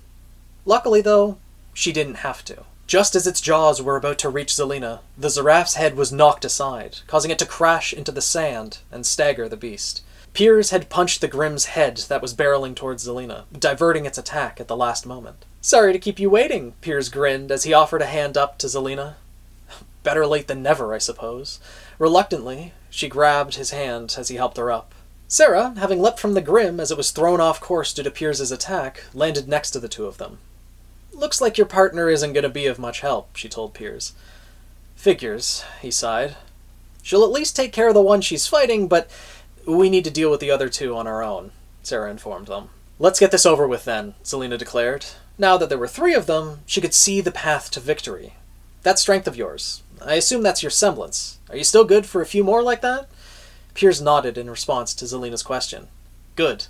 Speaker 1: Luckily, though, she didn't have to. Just as its jaws were about to reach Zelena, the giraffe's head was knocked aside, causing it to crash into the sand and stagger the beast. Piers had punched the Grimm's head that was barreling towards Zelena, diverting its attack at the last moment. "Sorry to keep you waiting," Piers grinned as he offered a hand up to Zelena. Better late than never, I suppose. Reluctantly, she grabbed his hand as he helped her up. Sarah, having leapt from the Grimm as it was thrown off course due to Piers's attack, landed next to the two of them. "Looks like your partner isn't going to be of much help," she told Piers. "Figures," he sighed. "She'll at least take care of the one she's fighting, but we need to deal with the other two on our own," Sarah informed them. "Let's get this over with then," Zelena declared. Now that there were three of them, she could see the path to victory. "That strength of yours, I assume that's your semblance. Are you still good for a few more like that?" Piers nodded in response to Zelena's question. "Good.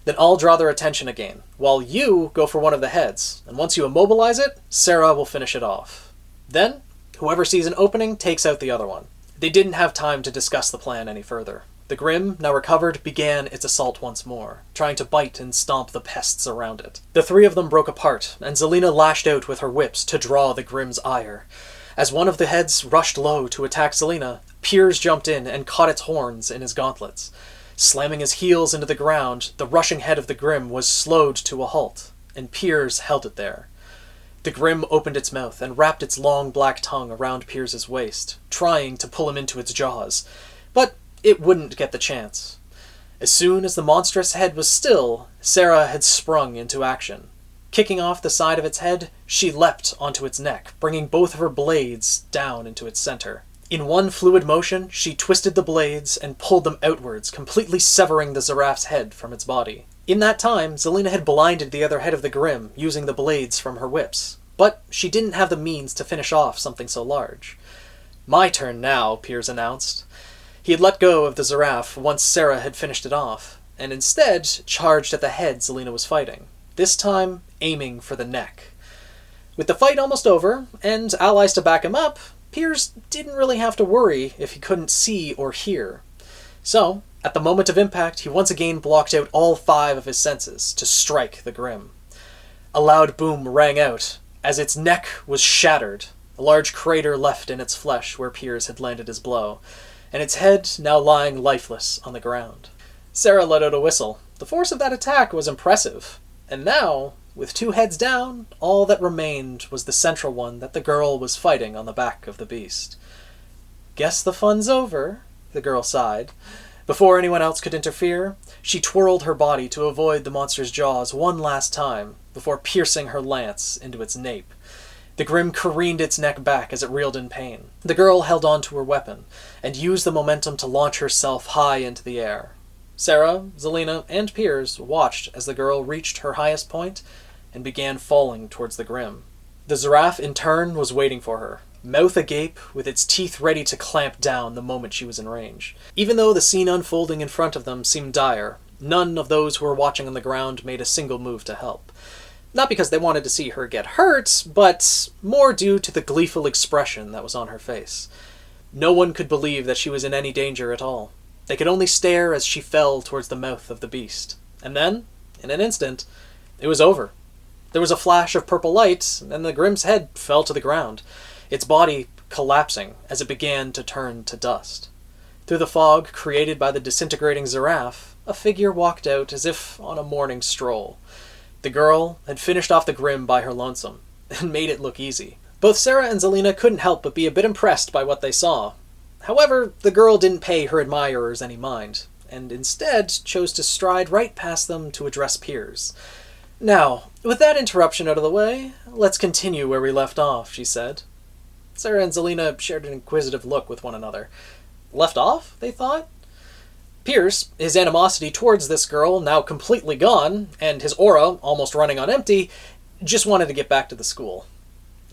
Speaker 1: Then I'll draw their attention again, while you go for one of the heads, and once you immobilize it, Sarah will finish it off. Then, whoever sees an opening takes out the other one." They didn't have time to discuss the plan any further. The Grimm, now recovered, began its assault once more, trying to bite and stomp the pests around it. The three of them broke apart, and Zelena lashed out with her whips to draw the Grimm's ire. As one of the heads rushed low to attack Zelena, Piers jumped in and caught its horns in his gauntlets. Slamming his heels into the ground, the rushing head of the Grim was slowed to a halt, and Piers held it there. The Grim opened its mouth and wrapped its long black tongue around Piers's waist, trying to pull him into its jaws, but it wouldn't get the chance. As soon as the monstrous head was still, Sera had sprung into action. Kicking off the side of its head, she leapt onto its neck, bringing both of her blades down into its center. In one fluid motion, she twisted the blades and pulled them outwards, completely severing the Zeraph's head from its body. In that time, Zelena had blinded the other head of the Grim, using the blades from her whips. But she didn't have the means to finish off something so large. "My turn now," Piers announced. He had let go of the Zeraph once Sera had finished it off, and instead charged at the head Zelena was fighting, this time aiming for the neck. With the fight almost over, and allies to back him up, Piers didn't really have to worry if he couldn't see or hear. So, at the moment of impact, he once again blocked out all 5 of his senses to strike the Grim. A loud boom rang out as its neck was shattered, a large crater left in its flesh where Piers had landed his blow, and its head now lying lifeless on the ground. Sera let out a whistle. The force of that attack was impressive, and now, with 2 heads down, all that remained was the central one that the girl was fighting on the back of the beast. "Guess the fun's over," the girl sighed. Before anyone else could interfere, she twirled her body to avoid the monster's jaws one last time, before piercing her lance into its nape. The Grim careened its neck back as it reeled in pain. The girl held on to her weapon, and used the momentum to launch herself high into the air. Sera, Zelena, and Piers watched as the girl reached her highest point and began falling towards the Grim. The Zeraph, in turn, was waiting for her, mouth agape, with its teeth ready to clamp down the moment she was in range. Even though the scene unfolding in front of them seemed dire, none of those who were watching on the ground made a single move to help. Not because they wanted to see her get hurt, but more due to the gleeful expression that was on her face. No one could believe that she was in any danger at all. They could only stare as she fell towards the mouth of the beast. And then, in an instant, it was over. There was a flash of purple light, and the Grim's head fell to the ground, its body collapsing as it began to turn to dust. Through the fog created by the disintegrating Zeraph, a figure walked out as if on a morning stroll. The girl had finished off the Grim by her lonesome, and made it look easy. Both Sera and Zelena couldn't help but be a bit impressed by what they saw. However, the girl didn't pay her admirers any mind, and instead chose to stride right past them to address Piers. "Now, with that interruption out of the way, let's continue where we left off," she said. Sera and Zelena shared an inquisitive look with one another. Left off, they thought? Piers, his animosity towards this girl now completely gone, and his aura almost running on empty, just wanted to get back to the school.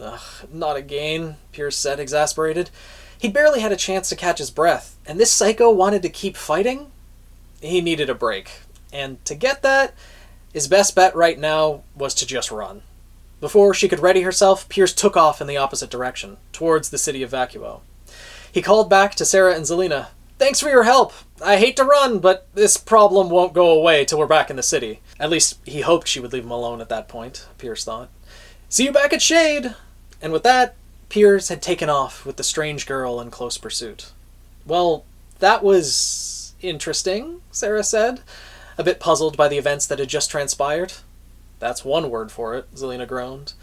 Speaker 1: "Ugh, not again," Piers said, exasperated. He'd barely had a chance to catch his breath, and this psycho wanted to keep fighting? He needed a break, and to get that, his best bet right now was to just run. Before she could ready herself, Piers took off in the opposite direction, towards the city of Vacuo. He called back to Sera and Zelena. "Thanks for your help. I hate to run, but this problem won't go away till we're back in the city." At least, he hoped she would leave him alone at that point, Piers thought. "See you back at Shade!" And with that, Piers had taken off with the strange girl in close pursuit. "Well, that was interesting," Sera said, a bit puzzled by the events that had just transpired. "That's one word for it," Zelena groaned.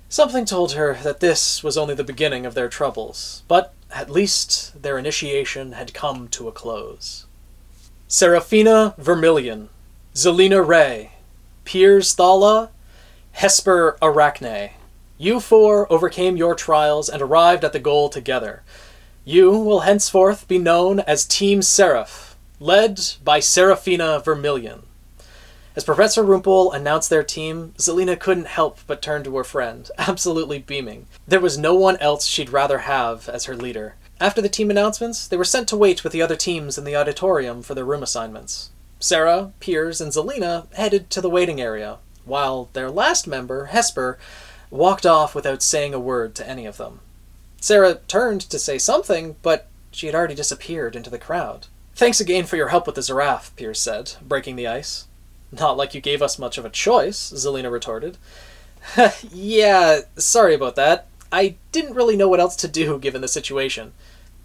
Speaker 1: Something told her that this was only the beginning of their troubles, but at least their initiation had come to a close. Seraphina Vermillion, Zelena Ray, Piers Thala, Hesper Arachne. You 4 overcame your trials and arrived at the goal together. You will henceforth be known as Team Seraph, led by Seraphina Vermillion. As Professor Rumpel announced their team, Zelena couldn't help but turn to her friend, absolutely beaming. There was no one else she'd rather have as her leader. After the team announcements, they were sent to wait with the other teams in the auditorium for their room assignments. Sera, Piers, and Zelena headed to the waiting area, while their last member, Hesper, walked off without saying a word to any of them. Sera turned to say something, but she had already disappeared into the crowd. "Thanks again for your help with the Zeraph," Piers said, breaking the ice. "Not like you gave us much of a choice," Zelena retorted. "Yeah, sorry about that. I didn't really know what else to do given the situation."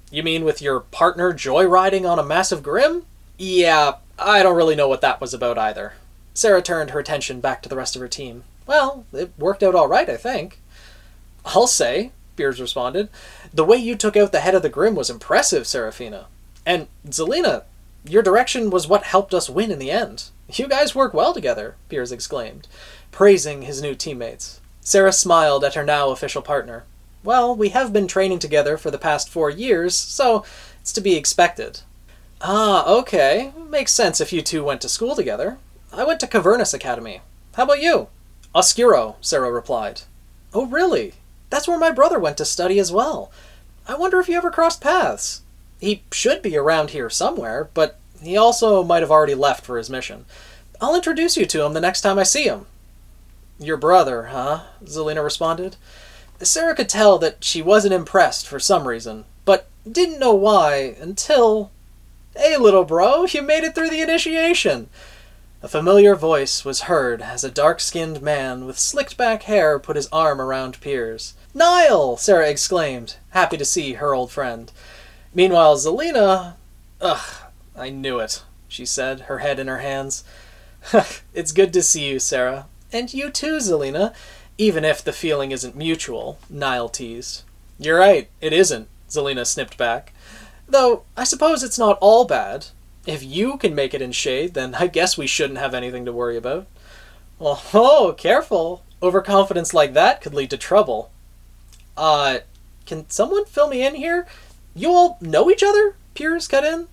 Speaker 1: "You mean with your partner joyriding on a massive Grim?" Yeah, I don't really know what that was about either. Sarah turned her attention back to the rest of her team. Well, it worked out all right, I think. I'll say, Piers responded. The way you took out the head of the Grim was impressive, Seraphina. And Zelena, your direction was what helped us win in the end. You guys work well together, Piers exclaimed, praising his new teammates. Sarah smiled at her now official partner. Well, we have been training together for the past 4 years, so it's to be expected. Ah, okay. Makes sense if you two went to school together. I went to Cavernus Academy. How about you? HoshiOujo, Sarah replied. Oh, really? That's where my brother went to study as well. I wonder if you ever crossed paths. He should be around here somewhere, but he also might have already left for his mission. I'll introduce you to him the next time I see him. Your brother, huh? Zelena responded. Sarah could tell that she wasn't impressed for some reason, but didn't know why until... Hey, little bro, you made it through the initiation! A familiar voice was heard as a dark-skinned man with slicked-back hair put his arm around Piers. Niall! Sarah exclaimed, happy to see her old friend. Meanwhile, Zelena... Ugh, I knew it, she said, her head in her hands. It's good to see you, Sarah. And you too, Zelena. Even if the feeling isn't mutual, Niall teased. You're right, it isn't, Zelena snipped back. Though, I suppose it's not all bad. If you can make it in shade, then I guess we shouldn't have anything to worry about. Well, oh, careful. Overconfidence like that could lead to trouble. Can someone fill me in here? You all know each other? Piers cut in.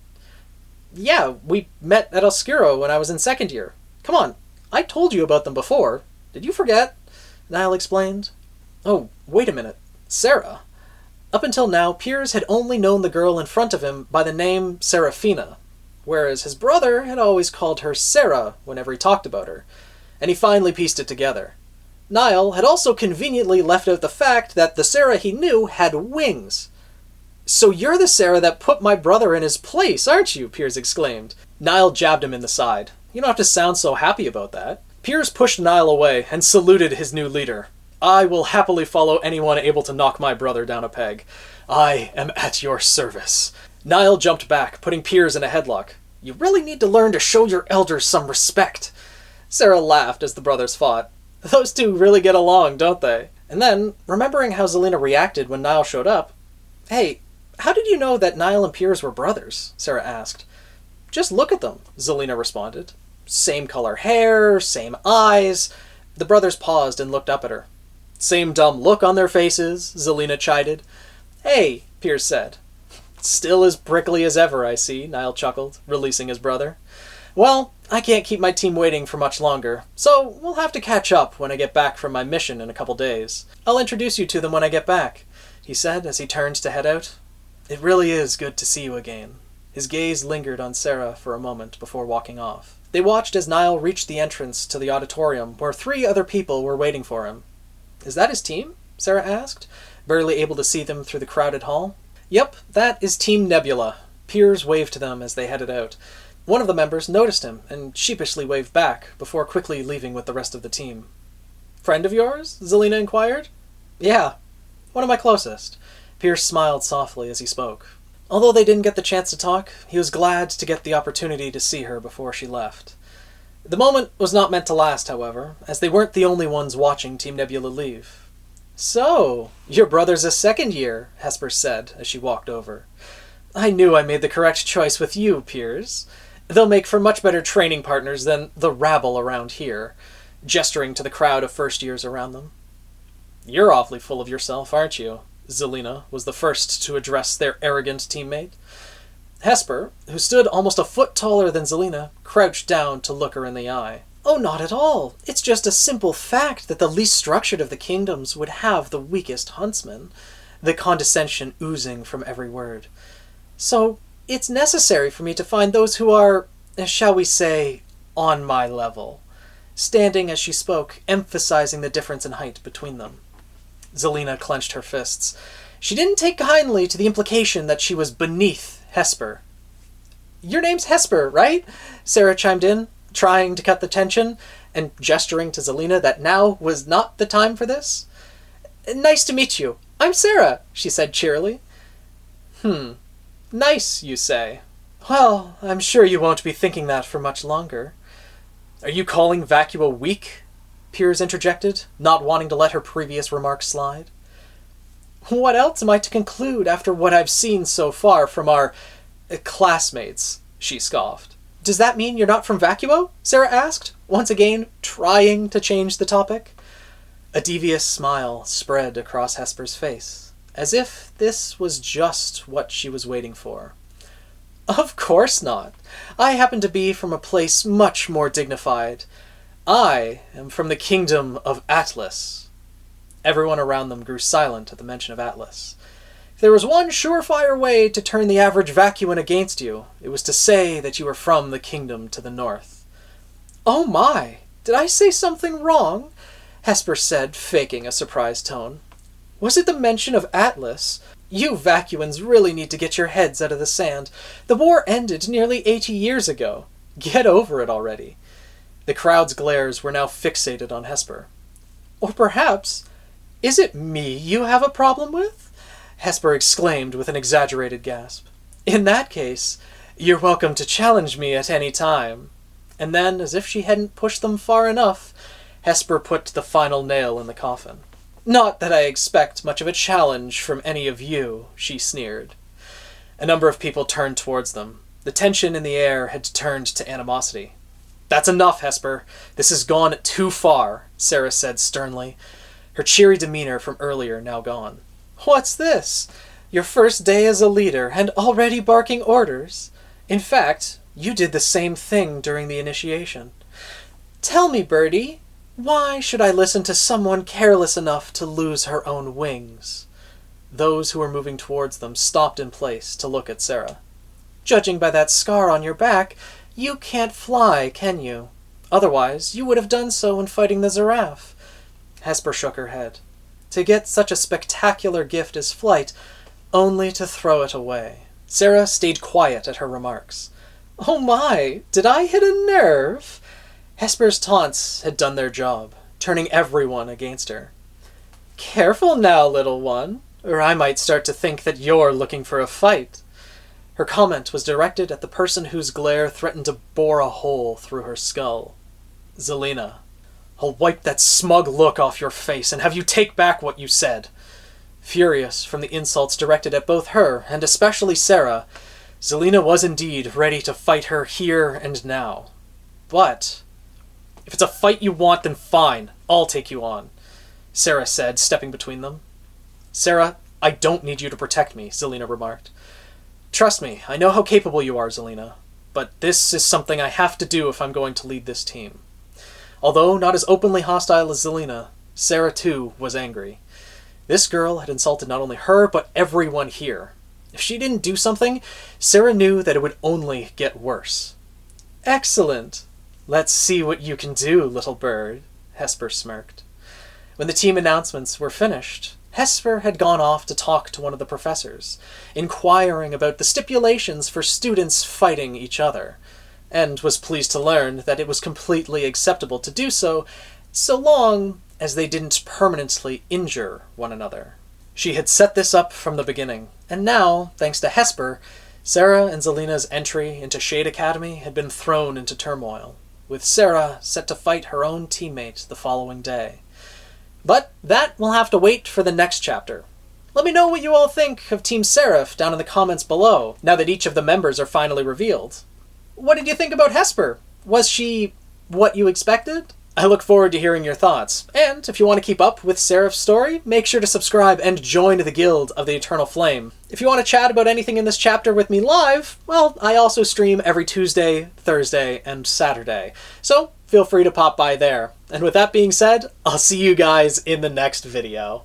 Speaker 1: Yeah, we met at HoshiOujo when I was in second year. Come on, I told you about them before. Did you forget? Niall explained. Oh, wait a minute. Sarah. Up until now, Piers had only known the girl in front of him by the name Seraphina, whereas his brother had always called her Sarah whenever he talked about her, and he finally pieced it together. Niall had also conveniently left out the fact that the Sarah he knew had wings. So you're the Sarah that put my brother in his place, aren't you? Piers exclaimed. Niall jabbed him in the side. You don't have to sound so happy about that. Piers pushed Niall away and saluted his new leader. I will happily follow anyone able to knock my brother down a peg. I am at your service. Niall jumped back, putting Piers in a headlock. You really need to learn to show your elders some respect. Sarah laughed as the brothers fought. Those two really get along, don't they? And then, remembering how Zelena reacted when Niall showed up, Hey, how did you know that Niall and Piers were brothers? Sarah asked. Just look at them, Zelena responded. Same color hair, same eyes. The brothers paused and looked up at her. Same dumb look on their faces, Zelena chided. Hey, Piers said. Still as prickly as ever, I see, Niall chuckled, releasing his brother. Well, I can't keep my team waiting for much longer, so we'll have to catch up when I get back from my mission in a couple days. I'll introduce you to them when I get back, he said as he turned to head out. It really is good to see you again. His gaze lingered on Sarah for a moment before walking off. They watched as Niall reached the entrance to the auditorium where 3 other people were waiting for him. Is that his team? Sarah asked, barely able to see them through the crowded hall. Yep, that is Team Nebula. Piers waved to them as they headed out. One of the members noticed him and sheepishly waved back before quickly leaving with the rest of the team. Friend of yours? Zelena inquired. Yeah, one of my closest. Piers smiled softly as he spoke. Although they didn't get the chance to talk, he was glad to get the opportunity to see her before she left. The moment was not meant to last, however, as they weren't the only ones watching Team Nebula leave. So, your brother's a second year, Hesper said as she walked over. I knew I made the correct choice with you, Piers. They'll make for much better training partners than the rabble around here, gesturing to the crowd of first years around them. You're awfully full of yourself, aren't you? Zelena was the first to address their arrogant teammate. Hesper, who stood almost a foot taller than Zelena, crouched down to look her in the eye. Oh, not at all. It's just a simple fact that the least structured of the kingdoms would have the weakest huntsman, the condescension oozing from every word. So, it's necessary for me to find those who are, shall we say, on my level, standing as she spoke, emphasizing the difference in height between them. Zelena clenched her fists. She didn't take kindly to the implication that she was beneath Hesper. Your name's Hesper, right? Sarah chimed in, trying to cut the tension, and gesturing to Zelena that now was not the time for this. Nice to meet you. I'm Sarah, she said cheerily. Nice, you say. Well, I'm sure you won't be thinking that for much longer. Are you calling Vacuo weak? Piers interjected, not wanting to let her previous remarks slide. What else am I to conclude after what I've seen so far from our classmates? She scoffed. Does that mean you're not from Vacuo? Sarah asked, once again trying to change the topic. A devious smile spread across Hesper's face, as if this was just what she was waiting for. Of course not. I happen to be from a place much more dignified. I am from the kingdom of Atlas. Everyone around them grew silent at the mention of Atlas. If there was one surefire way to turn the average Vacuan against you, it was to say that you were from the kingdom to the north. Oh my! Did I say something wrong? Hesper said, faking a surprised tone. Was it the mention of Atlas? You Vacuans really need to get your heads out of the sand. The war ended nearly 80 years ago. Get over it already. The crowd's glares were now fixated on Hesper. Or perhaps, is it me you have a problem with? Hesper exclaimed with an exaggerated gasp. In that case, you're welcome to challenge me at any time. And then, as if she hadn't pushed them far enough, Hesper put the final nail in the coffin. Not that I expect much of a challenge from any of you, she sneered. A number of people turned towards them. The tension in the air had turned to animosity. That's enough, Hesper. This has gone too far, Sarah said sternly, her cheery demeanor from earlier now gone. What's this? Your first day as a leader and already barking orders? In fact, you did the same thing during the initiation. Tell me, Birdie, why should I listen to someone careless enough to lose her own wings? Those who were moving towards them stopped in place to look at Sarah. Judging by that scar on your back, you can't fly, can you? Otherwise, you would have done so in fighting the giraffe. Hesper shook her head. To get such a spectacular gift as flight, only to throw it away. Sarah stayed quiet at her remarks. Oh my, did I hit a nerve? Hesper's taunts had done their job, turning everyone against her. Careful now, little one, or I might start to think that you're looking for a fight. Her comment was directed at the person whose glare threatened to bore a hole through her skull. Zelena. I'll wipe that smug look off your face and have you take back what you said. Furious from the insults directed at both her, and especially Sarah, Zelena was indeed ready to fight her here and now. But if it's a fight you want, then fine, I'll take you on, Sarah said, stepping between them. Sarah, I don't need you to protect me, Zelena remarked. Trust me, I know how capable you are, Zelena, but this is something I have to do if I'm going to lead this team. Although not as openly hostile as Zelena, Sarah too was angry. This girl had insulted not only her, but everyone here. If she didn't do something, Sarah knew that it would only get worse. Excellent! Let's see what you can do, little bird, Hesper smirked. When the team announcements were finished, Hesper had gone off to talk to one of the professors, inquiring about the stipulations for students fighting each other, and was pleased to learn that it was completely acceptable to do so, so long as they didn't permanently injure one another. She had set this up from the beginning, and now, thanks to Hesper, Sarah and Zelena's entry into Shade Academy had been thrown into turmoil, with Sarah set to fight her own teammate the following day. But that will have to wait for the next chapter. Let me know what you all think of Team Seraph down in the comments below, now that each of the members are finally revealed. What did you think about Hesper? Was she what you expected? I look forward to hearing your thoughts, and if you want to keep up with Seraph's story, make sure to subscribe and join the Guild of the Eternal Flame. If you want to chat about anything in this chapter with me live, well, I also stream every Tuesday, Thursday, and Saturday, so feel free to pop by there. And with that being said, I'll see you guys in the next video.